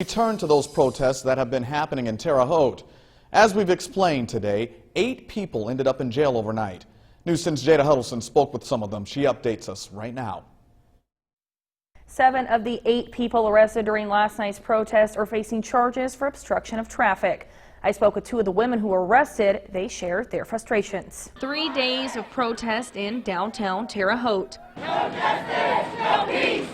Return to those protests that have been happening in Terre Haute. As we've explained today, 8 people ended up in jail overnight. News 10's Jada Huddleston spoke with some of them. She updates us right now. 7 of the 8 people arrested during last night's protest are facing charges for obstruction of traffic. I spoke with 2 of the women who were arrested. They shared their frustrations. 3 days of protest in downtown Terre Haute. No justice, no peace.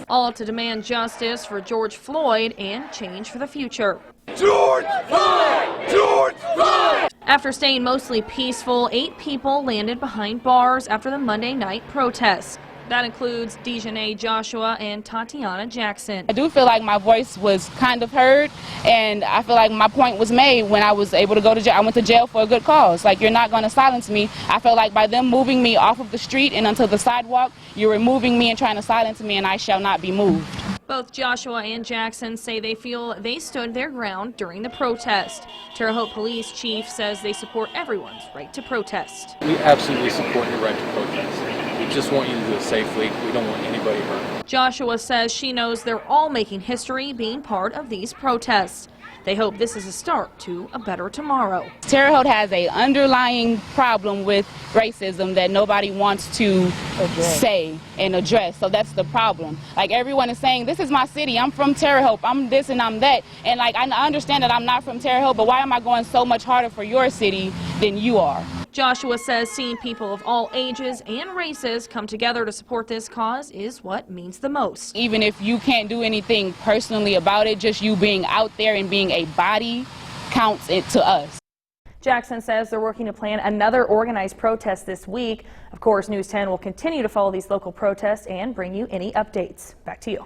All to demand justice for George Floyd and change for the future. George Floyd! George Floyd! After staying mostly peaceful, 8 people landed behind bars after the Monday night protests. That includes Dejanay Joshua and Tatiana Jackson. I do feel like my voice was kind of heard, and I feel like my point was made when I was able to go to jail. I went to jail for a good cause. Like, you're not going to silence me. I felt like by them moving me off of the street and onto the sidewalk, you're removing me and trying to silence me, and I shall not be moved. Both Joshua and Jackson say they feel they stood their ground during the protest. Terre Haute Police Chief says they support everyone's right to protest. We absolutely support your right to protest. We just want you to do it safely. We don't want anybody hurt. Joshua says she knows they're all making history being part of these protests. They hope this is a start to a better tomorrow. Terre Haute has an underlying problem with racism that nobody wants to say and address. So that's the problem. Like, everyone is saying, this is my city. I'm from Terre Haute. I'm this and I'm that. And like, I understand that I'm not from Terre Haute, but why am I going so much harder for your city than you are? Joshua says seeing people of all ages and races come together to support this cause is what means the most. Even if you can't do anything personally about it, just you being out there and being a body counts it to us. Jackson says they're working to plan another organized protest this week. Of course, News 10 will continue to follow these local protests and bring you any updates. Back to you.